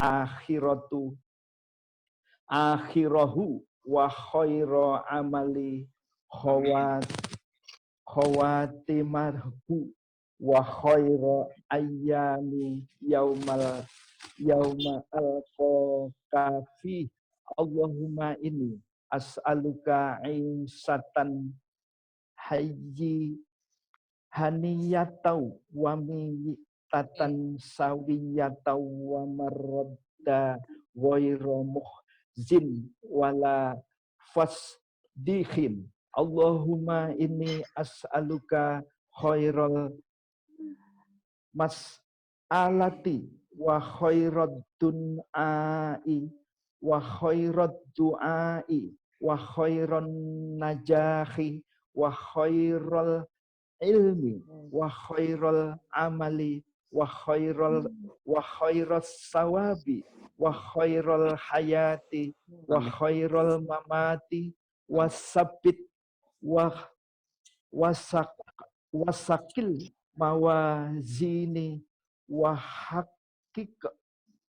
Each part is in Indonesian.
akhiratu akhirahu wa khairu amali khawatimahu wa khairu ayyami yauma al-qafi. Allahumma inni as'aluka insatan hayyi haniyatau wa mitatan sawiyatau wa maradda ghairu muhzin wala fasdihin. Allahumma inni as'aluka khairal mas'alati wa khairat dun'ai wa khairat du'ai wa khairan najahi wa khairal ilmi wa khairal amali wa khairas sawabi wa khairal hayati wa khairal mamati wasabit wasakil mawazini wa hakik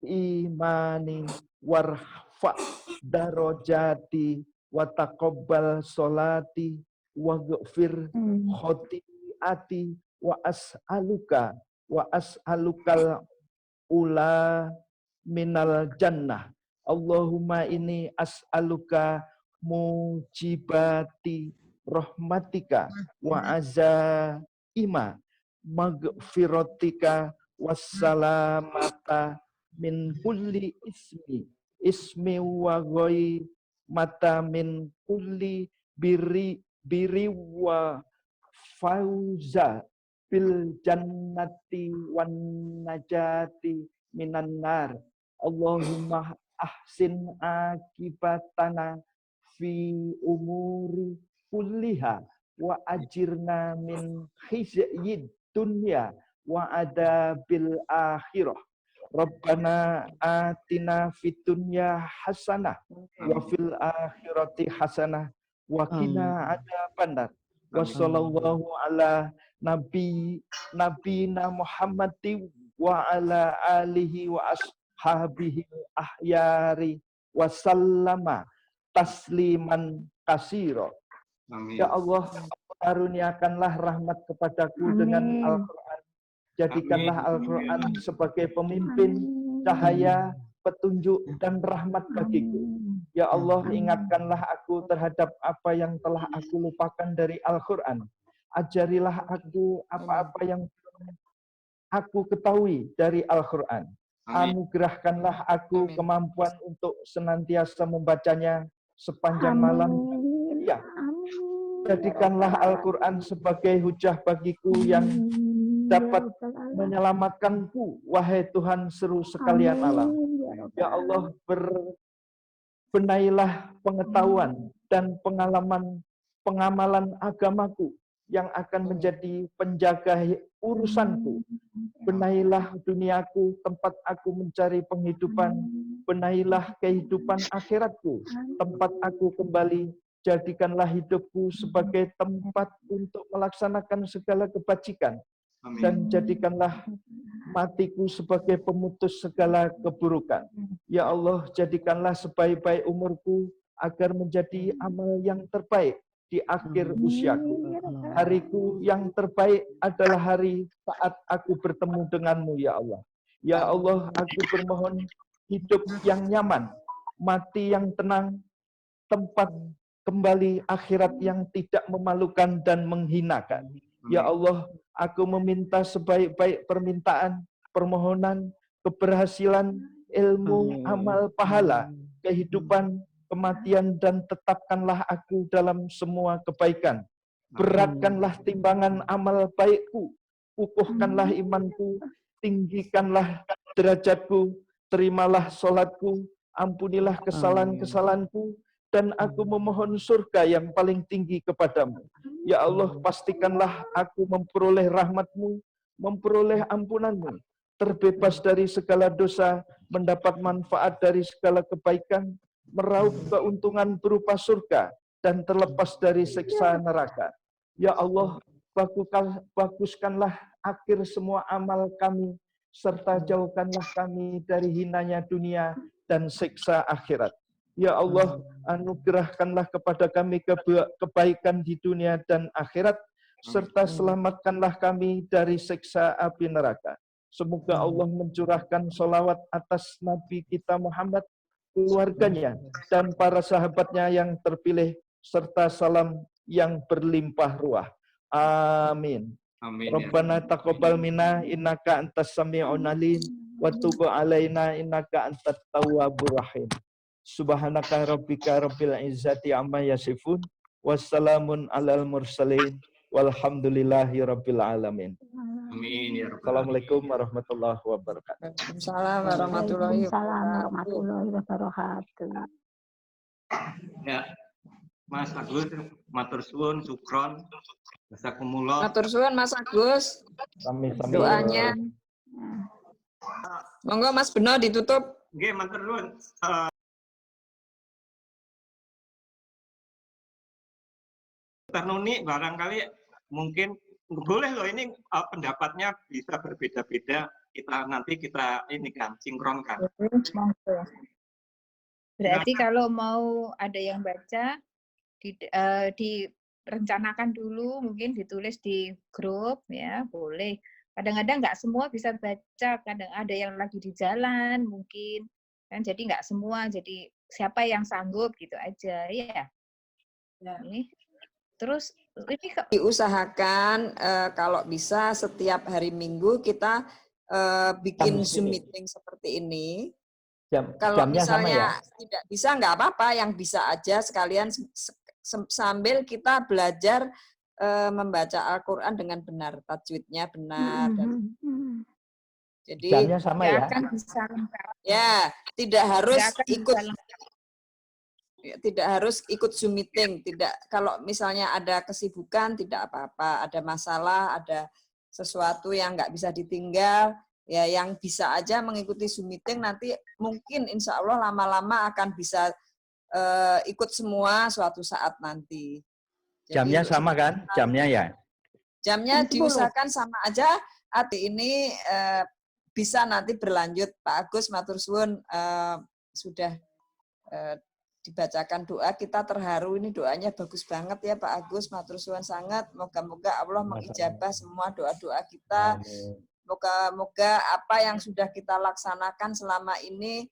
imani warfa darajati wa taqabbal solati wa ghfir khotiati wa as'alukal ula minal jannah. Allahumma inni as'aluka mujibati rahmatika wa azaima magfiratika wassalamata min kulli ismi wa ghoi mata min kulli biri wa fauza bil jannati wan najati minan nar. Allahumma ahsin akibatana fi umuri kulliha wa ajirna min khizyid dunya wa adabil akhirah. Rabbana atina fid dunya hasanah wa fil akhirati hasanah wa qina adzabannar. Wa sallallahu ala nabiyina Muhammadin wa ala alihi wa ashabihi ahyari wa sallama tasliman kasiro. Ya Allah, karuniakanlah rahmat kepadaku dengan Al-Quran. Jadikanlah Al-Quran sebagai pemimpin, cahaya, petunjuk, dan rahmat bagiku. Ya Allah, ingatkanlah aku terhadap apa yang telah aku lupakan dari Al-Quran. Ajarilah aku apa-apa yang aku ketahui dari Al-Quran. Anugerahkanlah aku kemampuan untuk senantiasa membacanya sepanjang malam. Ya, jadikanlah Al-Quran sebagai hujah bagiku yang dapat menyelamatkanku, wahai Tuhan seru sekalian alam. Ya Allah, benailah pengetahuan dan pengamalan agamaku yang akan menjadi penjaga urusanku. Benailah duniaku, tempat aku mencari penghidupan. Benailah kehidupan akhiratku, tempat aku kembali. Jadikanlah hidupku sebagai tempat untuk melaksanakan segala kebajikan. Dan jadikanlah matiku sebagai pemutus segala keburukan. Ya Allah, jadikanlah sebaik-baik umurku agar menjadi amal yang terbaik di akhir usiaku. Hariku yang terbaik adalah hari saat aku bertemu denganmu, ya Allah. Ya Allah, aku bermohon hidup yang nyaman, mati yang tenang, tempat kembali akhirat yang tidak memalukan dan menghinakan. Ya Allah, aku meminta sebaik-baik permintaan, permohonan, keberhasilan, ilmu, amal, pahala, kehidupan, kematian, dan tetapkanlah aku dalam semua kebaikan. Beratkanlah timbangan amal baikku, kukuhkanlah imanku, tinggikanlah derajatku, terimalah sholatku, ampunilah kesalahan-kesalahanku, dan aku memohon surga yang paling tinggi kepadamu. Ya Allah, pastikanlah aku memperoleh rahmat-Mu, memperoleh ampunan-Mu, terbebas dari segala dosa, mendapat manfaat dari segala kebaikan, meraup keuntungan berupa surga, dan terlepas dari siksa neraka. Ya Allah, baguskanlah akhir semua amal kami serta jauhkanlah kami dari hinanya dunia dan siksa akhirat. Ya Allah, anugerahkanlah kepada kami kebaikan di dunia dan akhirat, serta selamatkanlah kami dari siksa api neraka. Semoga Allah mencurahkan sholawat atas Nabi kita Muhammad, keluarganya, dan para sahabatnya yang terpilih, serta salam yang berlimpah ruah. Amin. Amin. Rabbana taqabbal minna innaka antas sami'un alim wa tub alaina innaka antat tawwabur rahim. Subhanaka rabbika rabbil izzati amma yasifun wassalamun alal mursalin walhamdulillahi rabbil alamin. Amin ya rabbal alamin. Assalamualaikum warahmatullahi wabarakatuh. Waalaikumsalam warahmatullahi Waalaikumsalam warahmatullahi wabarakatuh. Ya, Mas Agus, matur suwun, sukron, jazakumullah. Matur suwun Mas Agus. Sami-sami. Doanya. Monggo Mas Beno ditutup. Nggih, matur suwun. Nuni barangkali mungkin boleh loh ini pendapatnya bisa berbeda-beda. Kita ini kan sinkronkan. Berarti kalau mau ada yang baca direncanakan dulu, mungkin ditulis di grup ya, boleh. Kadang-kadang nggak semua bisa baca, kadang ada yang lagi di jalan mungkin kan, jadi nggak semua, jadi siapa yang sanggup gitu aja ya. Ini terus ini diusahakan kalau bisa setiap hari Minggu kita bikin Zoom meeting seperti ini. Kalau misalnya tidak bisa nggak apa-apa, yang bisa aja sekalian sambil kita belajar membaca Al-Quran dengan benar, tajwidnya benar. Jadi jamnya sama ya? Ya, tidak harus ikut Zoom meeting, tidak. Kalau misalnya ada kesibukan tidak apa-apa, ada masalah, ada sesuatu yang nggak bisa ditinggal, ya yang bisa aja mengikuti Zoom meeting, nanti mungkin insya Allah lama-lama akan bisa ikut semua suatu saat nanti. Jadi, jamnya sama kan? Jamnya ya? Jamnya diusahakan sama aja. Adik ini bisa nanti berlanjut. Pak Agus matur suwun sudah dibacakan doa, kita terharu, ini doanya bagus banget ya Pak Agus, matur suwun sangat. Moga-moga Allah mengijabah semua doa-doa kita. Moga-moga apa yang sudah kita laksanakan selama ini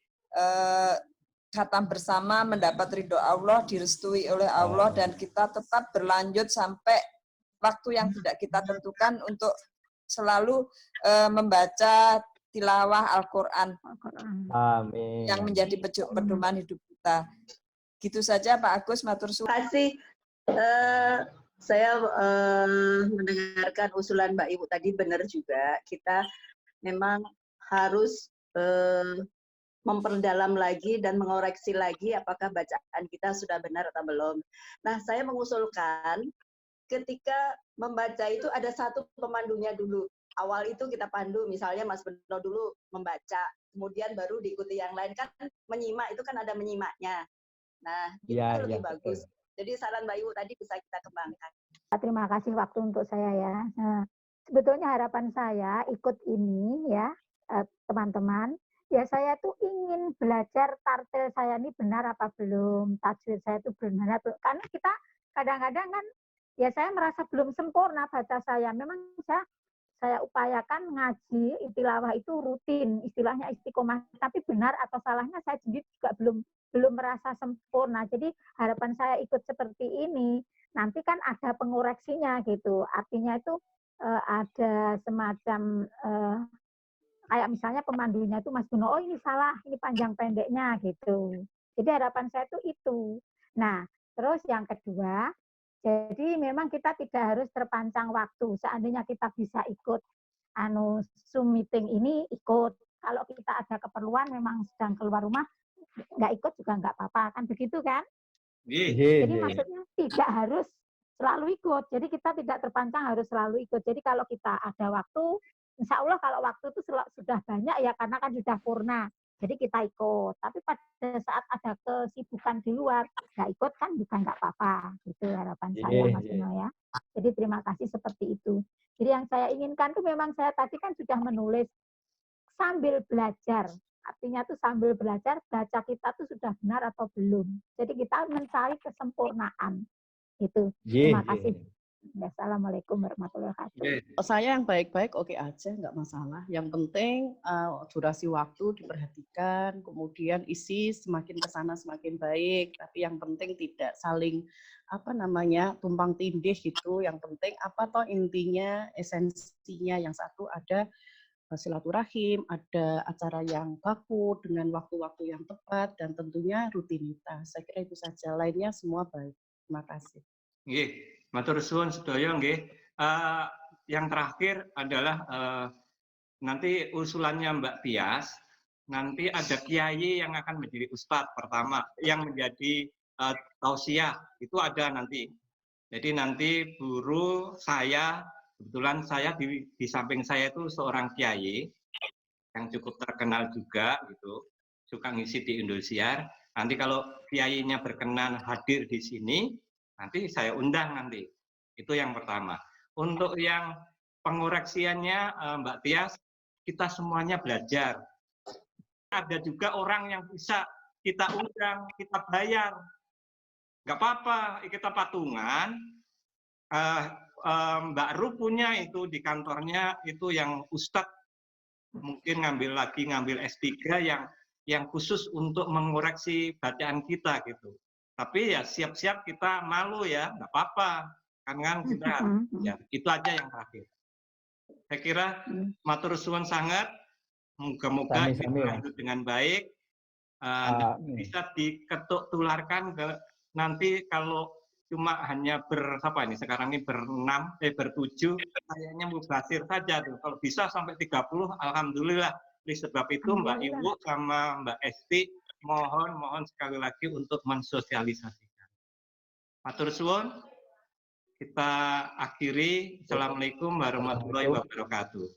khatam bersama mendapat ridho Allah, direstui oleh Allah, dan kita tetap berlanjut sampai waktu yang tidak kita tentukan untuk selalu membaca tilawah Al-Quran. Amin. Yang menjadi pedoman hidup kita. Gitu saja Pak Agus, matur suwun. Terima kasih. Saya mendengarkan usulan Mbak Ibu tadi, benar juga. Kita memang harus memperdalam lagi dan mengoreksi lagi apakah bacaan kita sudah benar atau belum. Nah, saya mengusulkan ketika membaca itu ada satu pemandunya dulu. Awal itu kita pandu, misalnya Mas Beno dulu membaca, kemudian baru diikuti yang lain. Kan menyimak itu kan ada menyimaknya. Nah, itu lebih bagus. Betul. Jadi saran Mbak Ibu tadi bisa kita kembangkan. Terima kasih waktu untuk saya ya. Nah, sebetulnya harapan saya ikut ini ya, teman-teman. Ya saya tuh ingin belajar tartil saya ini benar apa belum, tajwid saya itu benar atau, karena kita kadang-kadang kan ya saya merasa belum sempurna baca saya. Memang saya upayakan ngaji tilawah itu rutin, istilahnya istiqomah, tapi benar atau salahnya saya sendiri juga belum merasa sempurna. Jadi harapan saya ikut seperti ini, nanti kan ada pengoreksinya gitu. Artinya itu ada semacam kayak misalnya pemandunya itu Mas Beno, oh ini salah, ini panjang pendeknya gitu. Jadi harapan saya itu. Nah, terus yang kedua, jadi memang kita tidak harus terpancang waktu. Seandainya kita bisa ikut Zoom meeting ini, ikut. Kalau kita ada keperluan memang sedang keluar rumah, nggak ikut juga nggak apa-apa, kan begitu kan? Jadi maksudnya tidak harus selalu ikut. Jadi kita tidak terpancang harus selalu ikut. Jadi kalau kita ada waktu, insya Allah kalau waktu itu sudah banyak ya karena kan sudah purna. Jadi kita ikut. Tapi pada saat ada kesibukan di luar, nggak ikut kan juga nggak apa-apa. Itu harapan saya Mas Beno ya. Jadi terima kasih seperti itu. Jadi yang saya inginkan tuh memang saya tadi kan sudah menulis sambil belajar. Artinya tuh sambil belajar, baca kita tuh sudah benar atau belum. Jadi kita mencari kesempurnaan. Itu. Terima kasih. Assalamualaikum warahmatullahi wabarakatuh. Saya yang baik-baik oke aja, nggak masalah. Yang penting durasi waktu diperhatikan, kemudian isi semakin ke sana semakin baik. Tapi yang penting tidak saling tumpang tindih gitu. Yang penting apa toh intinya, esensinya. Yang satu ada silaturahim, ada acara yang baku dengan waktu-waktu yang tepat, dan tentunya rutinitas. Saya kira itu saja. Lainnya semua baik. Terima kasih. Nggih, matur suwun sedaya nggih. Yang terakhir adalah nanti usulannya Mbak Tias, nanti ada kiai yang akan menjadi ustadz pertama, yang menjadi tausiah, itu ada nanti. Jadi nanti guru saya, kebetulan saya di samping saya itu seorang kiai yang cukup terkenal juga gitu, suka ngisi di Indosiar. Nanti kalau kiainya berkenan hadir di sini, nanti saya undang nanti. Itu yang pertama. Untuk yang pengoreksiannya Mbak Tias, kita semuanya belajar. Ada juga orang yang bisa kita undang, kita bayar. Nggak apa-apa, kita patungan. Mbak Ru punya itu di kantornya, itu yang Ustadz mungkin ngambil S3 yang khusus untuk mengoreksi bacaan kita gitu. Tapi ya siap-siap kita malu ya, nggak apa-apa. Kan kita, ya itu aja yang terakhir. Saya kira matur suwun sangat, moga-moga dilanjut dengan baik, bisa diketuk tularkan ke nanti kalau cuma hanya sekarang ini bertujuh, kayaknya mubasir saja tuh. Kalau bisa sampai 30, alhamdulillah. Oleh sebab itu Mbak Ibu sama Mbak Esti mohon sekali lagi untuk mensosialisasikan. Matur suwun, kita akhiri. Assalamualaikum warahmatullahi wabarakatuh.